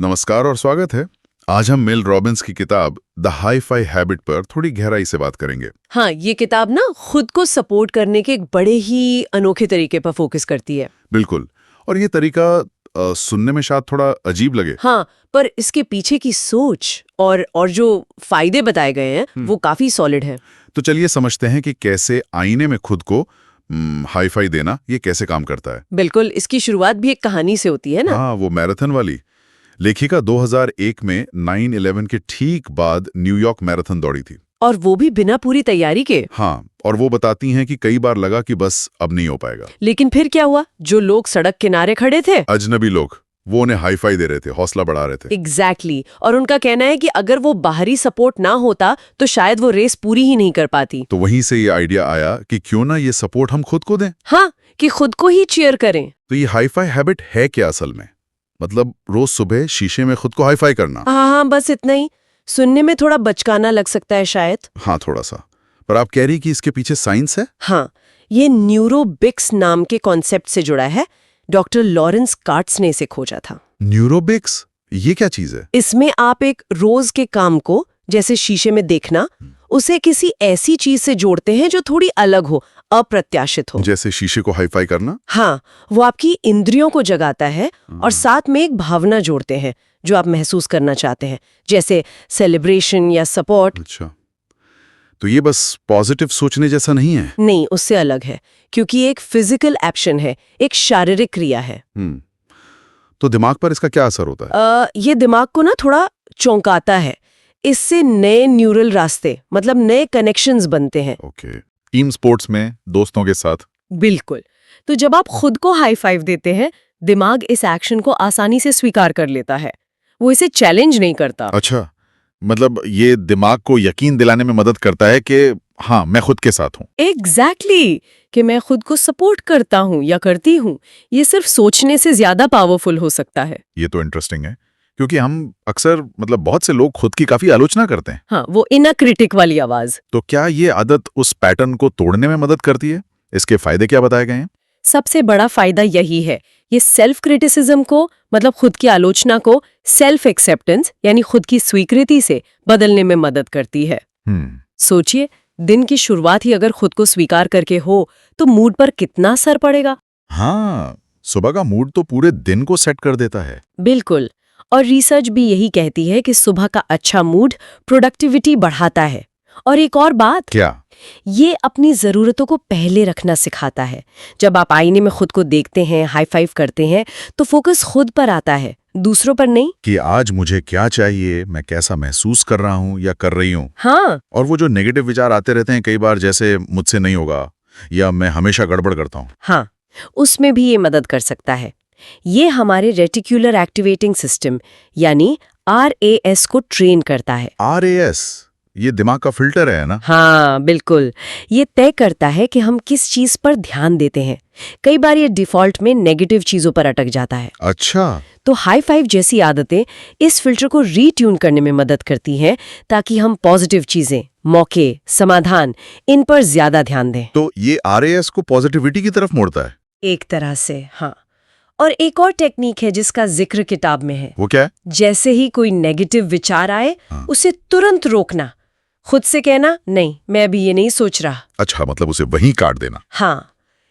नमस्कार और स्वागत है। आज हम मेल रॉबिन्स की किताब द हाई-फाई हैबिट पर थोड़ी गहराई से बात करेंगे। हाँ, ये किताब ना खुद को सपोर्ट करने के एक बड़े ही अनोखे तरीके पर फोकस करती है। बिल्कुल। और ये तरीका सुनने में शायद थोड़ा अजीब लगे। हाँ, पर इसके पीछे की सोच और जो फायदे बताए गए हैं वो काफी सॉलिड है। तो चलिए समझते हैं कि कैसे आईने में खुद को हाई-फाई देना ये कैसे काम करता है। बिल्कुल, इसकी शुरुआत भी एक कहानी से होती है ना। हाँ, वो मैराथन वाली। लेखिका 2001 में 9/11 के ठीक बाद न्यूयॉर्क मैराथन दौड़ी थी। और वो भी बिना पूरी तैयारी के। हाँ, और वो बताती हैं कि कई बार लगा कि बस अब नहीं हो पाएगा। लेकिन फिर क्या हुआ? जो लोग सड़क किनारे खड़े थे, अजनबी लोग, वो उन्हें हाई-फाई दे रहे थे, हौसला बढ़ा रहे थे। एग्जैक्टली। और उनका कहना है कि अगर वो बाहरी सपोर्ट ना होता तो शायद वो रेस पूरी ही नहीं कर पाती। तो वहीं से ये आइडिया आया कि क्यों ना ये सपोर्ट हम खुद को दें। हाँ, कि खुद को ही चीयर करें। तो ये हाई-फाई हैबिट है क्या असल में? मतलब रोज सुबह शीशे में खुद को हाई-फाई करना। हाँ, बस इतना ही। सुनने में थोड़ा बचकाना लग सकता है शायद। हाँ, थोड़ा सा। पर आप कह रही कि इसके पीछे साइंस है? हाँ, ये न्यूरोबिक्स नाम के कॉन्सेप्ट से जुड़ा है। डॉक्टर लॉरेंस कार्ट्स ने इसे खोजा था। न्यूरोबिक्स? ये क्या चीज है? इसमें आप एक रोज के काम को, जैसे शीशे में देखना, उसे किसी ऐसी चीज से जोड़ते हैं जो थोड़ी अलग हो, अप्रत्याशित हो। जैसे शीशे को हाई-फाई करना? हाँ, वो आपकी इंद्रियों को जगाता है और साथ में एक भावना जोड़ते हैं जो आप महसूस करना चाहते हैं, जैसे सेलिब्रेशन या सपोर्ट। अच्छा, तो ये बस पॉजिटिव सोचने जैसा नहीं है? नहीं, उससे अलग है, क्योंकि एक फिजिकल एक्शन है, एक शारीरिक क्रिया है। तो दिमाग पर इसका क्या असर होता है? ये दिमाग को ना थोड़ा चौंकाता है। इससे नए न्यूरल रास्ते, मतलब नए कनेक्शंस बनते हैं। ओके। टीम स्पोर्ट्स में दोस्तों के साथ? बिल्कुल। तो जब आप खुद को हाई फाइव देते हैं, दिमाग इस एक्शन को आसानी से स्वीकार कर लेता है। वो इसे चैलेंज नहीं करता। अच्छा, मतलब ये दिमाग को यकीन दिलाने में मदद करता है कि हाँ, मैं खुद के साथ हूँ। एग्जैक्टली, कि मैं खुद को सपोर्ट करता हूँ या करती हूँ। ये सिर्फ सोचने से ज्यादा पावरफुल हो सकता है। ये तो इंटरेस्टिंग है, क्योंकि हम अक्सर बहुत से लोग खुद की काफी आलोचना करते हैं। हाँ, वो इनर क्रिटिक वाली आवाज। तो क्या ये आदत उस पैटर्न को तोड़ने में मदद करती है? इसके फायदे क्या बताए गए हैं? सबसे बड़ा फायदा यही है, ये सेल्फ क्रिटिसिज्म को, मतलब खुद की आलोचना को, सेल्फ एक्सेप्टेंस यानी खुद की स्वीकृति से बदलने में मदद करती है। सोचिए, दिन की शुरुआत ही अगर खुद को स्वीकार करके हो तो मूड पर कितना असर पड़ेगा। हाँ, सुबह का मूड तो पूरे दिन को सेट कर देता है। बिल्कुल। और रिसर्च भी यही कहती है कि सुबह का अच्छा मूड प्रोडक्टिविटी बढ़ाता है। और एक और बात, क्या? ये अपनी जरूरतों को पहले रखना सिखाता है। जब आप आईने में खुद को देखते हैं, हाई फाइव करते हैं, तो फोकस खुद पर आता है, दूसरों पर नहीं। कि आज मुझे क्या चाहिए, मैं कैसा महसूस कर रहा हूँ या कर रही हूँ। हाँ, और वो जो नेगेटिव विचार आते रहते हैं कई बार, जैसे मुझसे नहीं होगा या मैं हमेशा गड़बड़ करता हूँ। हाँ, उसमें भी ये मदद कर सकता है। ये हमारे रेटिकुलर एक्टिवेटिंग सिस्टम यानी RAS को ट्रेन करता है। RAS? ये दिमाग का फिल्टर है ना? हाँ, बिल्कुल। ये तय करता है कि हम किस चीज पर ध्यान देते हैं। कई बार ये डिफॉल्ट में नेगेटिव चीजों पर अटक जाता है। अच्छा। तो हाई फाइव जैसी आदतें इस फिल्टर को रीट्यून करने में मदद करती हैं, ताकि हम पॉजिटिव चीजें, मौके, समाधान, इन पर ज्यादा ध्यान दें। तो ये RAS को पॉजिटिविटी की तरफ मोड़ता है? एक तरह से, हाँ। और एक और टेक्निक है जिसका जिक्र किताब में है। वो क्या है? जैसे ही कोई नेगेटिव विचार आए, उसे तुरंत रोकना। खुद से कहना, नहीं, मैं अभी ये नहीं सोच रहा। अच्छा, मतलब उसे वहीं काट देना। हाँ,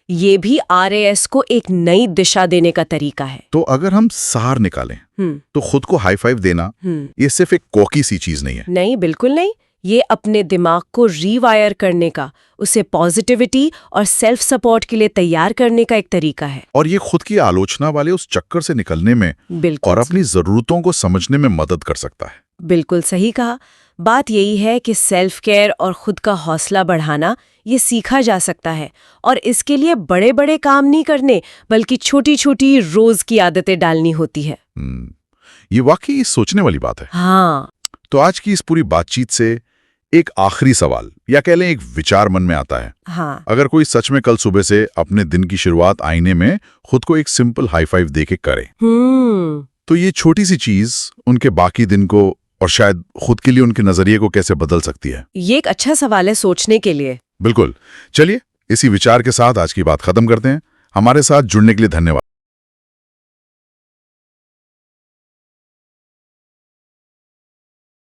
ये भी RAS को एक नई दिशा देने का तरीका है। तो अगर हम सार निकालें तो खुद को हाई फाइव देना ये सिर्फ एक कॉकी सी चीज नहीं है? नहीं, बिल्कुल नहीं। ये अपने दिमाग को रीवायर करने का, उसे पॉजिटिविटी और सेल्फ सपोर्ट के लिए तैयार करने का एक तरीका है। और ये खुद की आलोचना वाले उस चक्कर से निकलने में बिल्कुल, और अपनी जरूरतों को समझने में मदद कर सकता है। बिल्कुल सही कहा। बात यही है कि सेल्फ केयर और खुद का हौसला बढ़ाना ये सीखा जा सकता है, और इसके लिए बड़े बड़े काम नहीं करने, बल्कि छोटी छोटी रोज की आदतें डालनी होती है। ये वाकई सोचने वाली बात है। हाँ। तो आज की इस पूरी बातचीत से एक आखिरी सवाल या कह लें एक विचार मन में आता है। हाँ। अगर कोई सच में कल सुबह से अपने दिन की शुरुआत आईने में खुद को एक सिंपल हाई फाइव देके करे, तो ये छोटी सी चीज उनके बाकी दिन को और शायद खुद के लिए उनके नजरिए को कैसे बदल सकती है? ये एक अच्छा सवाल है सोचने के लिए। बिल्कुल। चलिए, इसी विचार के साथ आज की बात खत्म करते हैं। हमारे साथ जुड़ने के लिए धन्यवाद।